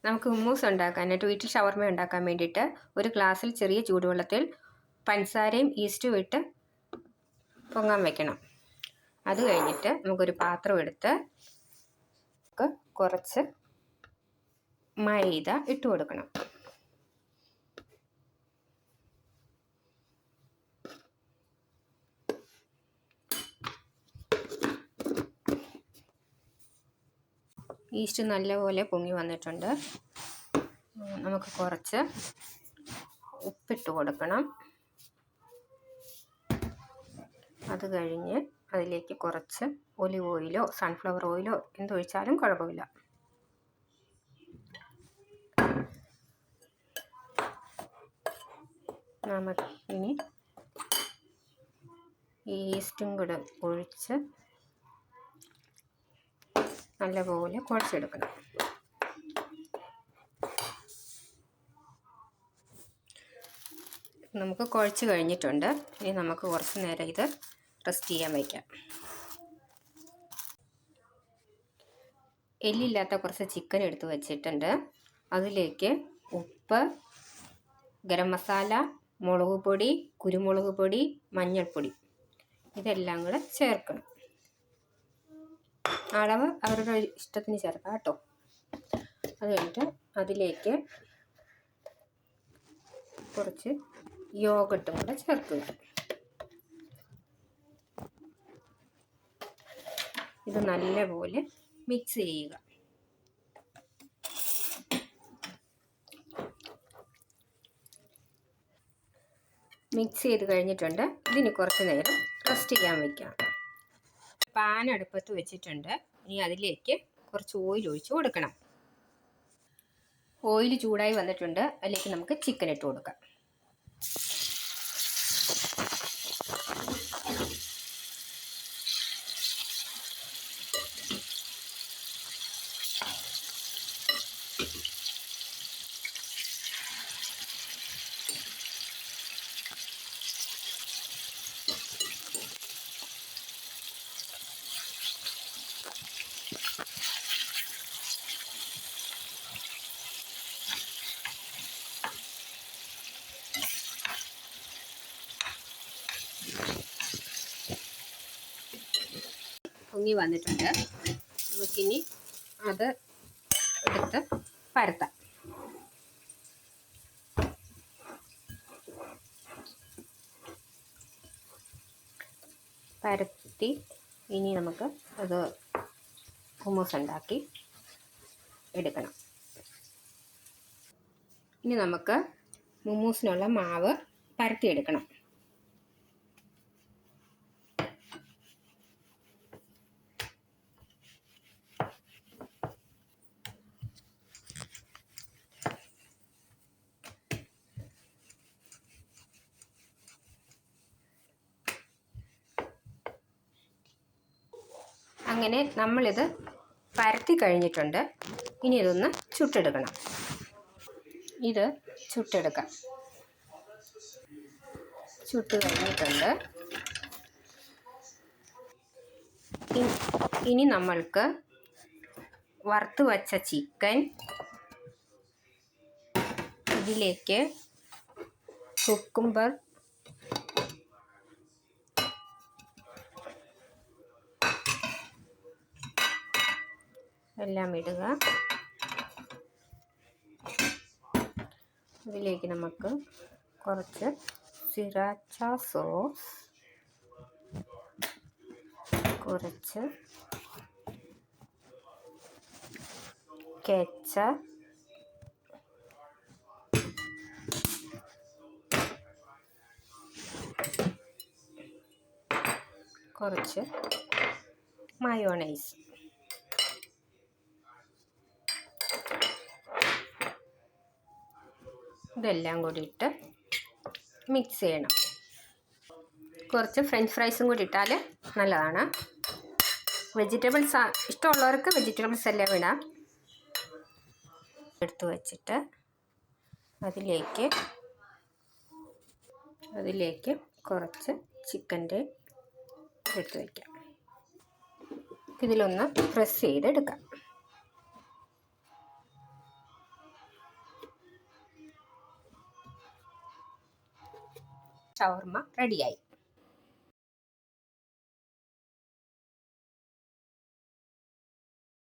നമുക്ക് ഹുമ്മൂസ് ഉണ്ടാക്കാനായിട്ട് വീട്ടിൽ ഷവർമ ഉണ്ടാക്കാൻ വേണ്ടിയിട്ട് ഒരു ഗ്ലാസ്സിൽ ചെറിയ ചൂടുവെള്ളത്തിൽ പഞ്ചസാരയും ഈസ്റ്റും ഇട്ട് പൊങ്ങാൻ വെക്കണം. അത് കഴിഞ്ഞിട്ട് നമുക്കൊരു പാത്രം എടുത്ത് കുറച്ച് മൈദ ഇട്ട് കൊടുക്കണം. ഈസ്റ്റ് നല്ലപോലെ പൊങ്ങി വന്നിട്ടുണ്ട്. നമുക്ക് കുറച്ച് ഉപ്പിട്ട് കൊടുക്കണം. അത് കഴിഞ്ഞ് അതിലേക്ക് കുറച്ച് ഒലിവ് ഓയിലോ സൺഫ്ലവർ ഓയിലോ എന്തൊഴിച്ചാലും കുഴപ്പമില്ല. നമുക്കിനി ഈസ്റ്റും കൂടെ ഒഴിച്ച് നല്ലപോലെ കുഴച്ചെടുക്കണം. നമുക്ക് കുഴച്ച് കഴിഞ്ഞിട്ടുണ്ട്. ഇനി നമുക്ക് കുറച്ച് നേരം ഇത് റെസ്റ്റ് ചെയ്യാൻ വയ്ക്കാം. എല്ലില്ലാത്ത കുറച്ച് ചിക്കൻ എടുത്ത് വെച്ചിട്ടുണ്ട്. അതിലേക്ക് ഉപ്പ്, ഗരം മസാല, മുളക് പൊടി, കുരുമുളക് പൊടി, മഞ്ഞൾപ്പൊടി ഇതെല്ലാം കൂടെ ചേർക്കണം. അളവ് അവരുടെ ഇഷ്ടത്തിന് ചേർക്കാം കേട്ടോ. അത് കഴിഞ്ഞിട്ട് അതിലേക്ക് കുറച്ച് യോഗട്ടും കൂടെ ചേർക്കുക. ഇത് നല്ലപോലെ മിക്സ് ചെയ്യുക. മിക്സ് ചെയ്ത് കഴിഞ്ഞിട്ടുണ്ട്. ഇതിന് കുറച്ച് നേരം റെസ്റ്റ് ചെയ്യാൻ വയ്ക്കാം. പാൻ അടുപ്പത്ത് വെച്ചിട്ടുണ്ട്. ഇനി അതിലേക്ക് കുറച്ച് ഓയിൽ ഒഴിച്ച് കൊടുക്കണം. ഓയിൽ ചൂടായി വന്നിട്ടുണ്ട്. അതിലേക്ക് നമുക്ക് ചിക്കൻ ഇട്ട് കൊടുക്കാം. പൊങ്ങി വന്നിട്ടുണ്ട്. നമുക്കിനി അത് എടുത്ത് പരത്താം. പരത്തി ഇനി നമുക്ക് അത് ഹുമ്മൂസ് ഉണ്ടാക്കി എടുക്കണം. ഇനി നമുക്ക് ഹുമ്മൂസിനുള്ള മാവ് പരത്തിയെടുക്കണം. അങ്ങനെ നമ്മളിത് പരത്തി കഴിഞ്ഞിട്ടുണ്ട്. ഇനി ഇതൊന്ന് ചുട്ടെടുക്കണം. ഇത് ചുട്ടെടുക്കാം. ചുട്ട് കഴിഞ്ഞിട്ടുണ്ട്. ഇനി നമ്മൾക്ക് വറുത്ത് വച്ച ചിക്കൻ ഇതിലേക്ക് കുക്കുംബർ, എല്ലാം ഇടുക. ഇതിലേക്ക് നമുക്ക് കുറച്ച് സിറാച്ച സോസ്, കുറച്ച് കെച്ചപ്പ്, കുറച്ച് മയോണൈസ്, ഇതെല്ലാം കൂടി ഇട്ട് മിക്സ് ചെയ്യണം. കുറച്ച് ഫ്രഞ്ച് ഫ്രൈസും കൂടി ഇട്ടാൽ നല്ലതാണ്. വെജിറ്റബിൾസ് ഇഷ്ടമുള്ളവർക്ക് വെജിറ്റബിൾസ് എല്ലാം ഇടാം. എടുത്ത് വച്ചിട്ട് അതിലേക്ക് കുറച്ച് ചിക്കൻ്റെ എടുത്ത് വയ്ക്കാം. ഇതിലൊന്ന് പ്രസ് ചെയ്തെടുക്കാം. ഷവർമ്മ റെഡിയായി.